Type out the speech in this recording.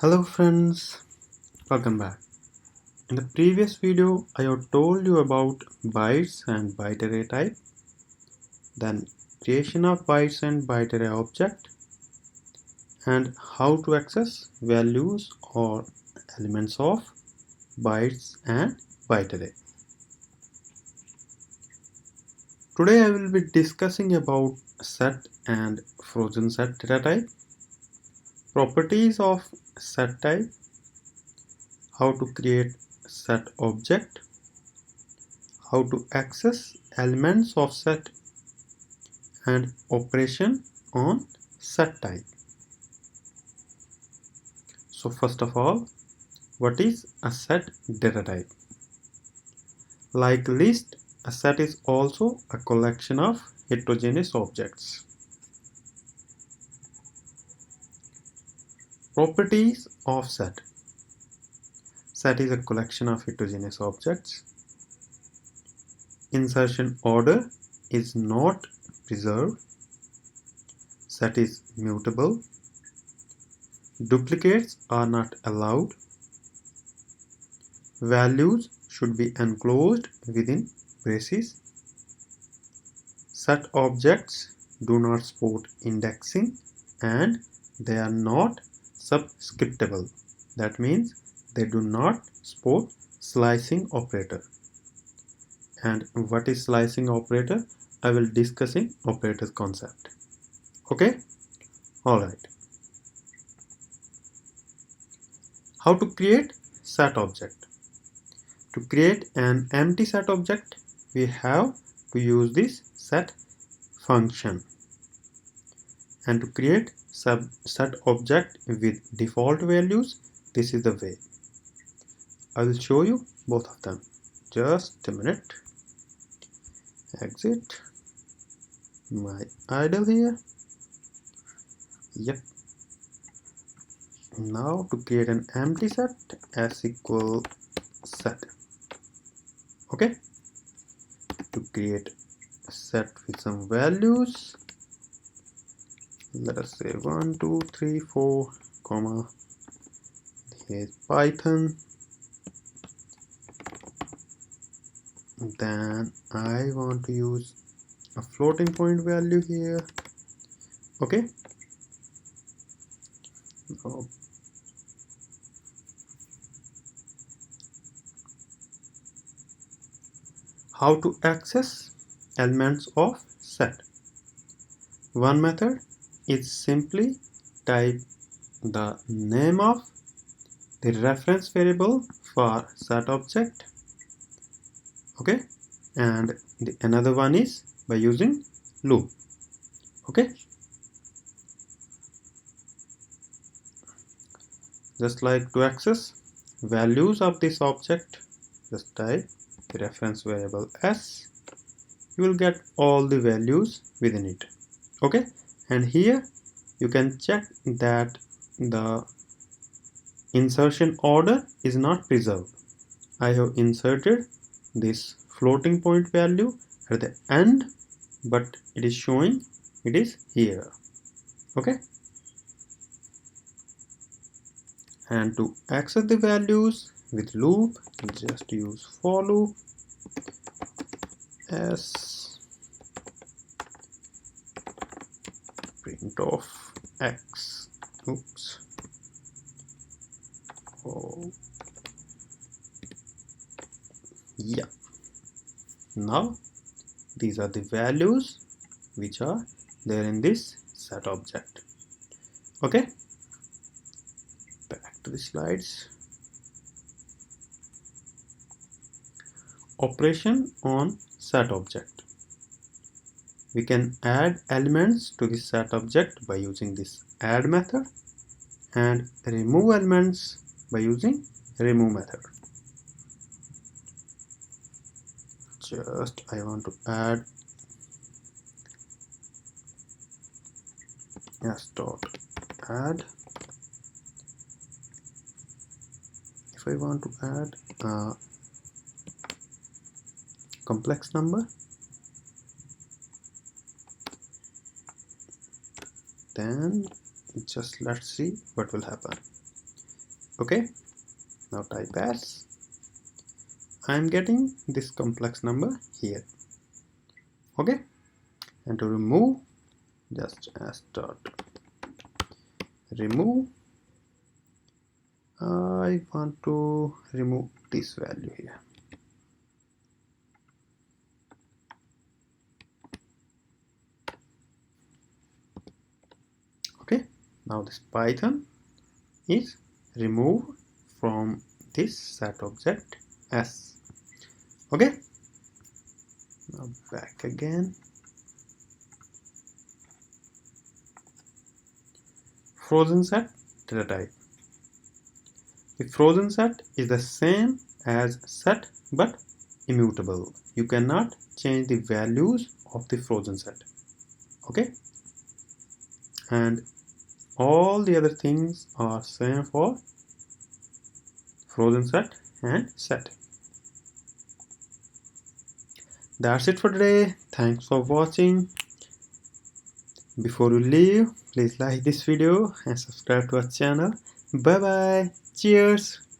Hello friends, welcome back. In the previous video, I have told you about bytes and byte array type, then creation of bytes and byte array object, and how to access values or elements of bytes and byte array. Today I will be discussing about set and Frozenset data type, properties of set type, how to create set object, how to access elements of set, and operation on set type. So first of all, what is a set data type? Like list, a set is also a collection of heterogeneous objects. Properties of set. Set is a collection of heterogeneous objects. Insertion order is not preserved. Set is mutable. Duplicates are not allowed. Values should be enclosed within braces. Set objects do not support indexing and they are not subscriptable. That means they do not support slicing operator. And what is slicing operator? I will discuss in operators concept. Okay? Alright. How to create set object? To create an empty set object, we have to use this set function. And to create set object with default values, this is the way. I will show you both of them. Just a minute. Exit my idle here. Yep. Now to create an empty set, s equal set. Okay. To create a set with some values, let us say 1 2 3 4 comma, here's Python, then I want to use a floating point value here. Okay. Now how to access elements of set? One method is simply type the name of the reference variable for set object. Okay, and another one is by using loop. Okay, just like to access values of this object, just type the reference variable s. You will get all the values within it. Okay, and here you can check that the insertion order is not preserved. I have inserted this floating point value at the end, but it is showing it is here. Okay, and to access the values with loop, just use for loop s print of x. Oops. Oh, yeah. Now these are the values which are there in this set object. Okay, back to the slides. Operation on set object. We can add elements to the set object by using this add method and remove elements by using remove method. Just I want to add s dot add. If I want to add a complex number, then just let's see what will happen. Okay, now type s. I am getting this complex number here. Okay, and to remove, just s dot remove. I want to remove this value here. Okay, now this Python is removed from this set object s. Okay, now back again. Frozenset data type. The Frozenset is the same as set but immutable. You cannot change the values of the Frozenset. Okay, and all the other things are same for Frozenset and set. That's it for today. Thanks for watching. Before you leave, please like this video and subscribe to our channel. Bye bye. Cheers.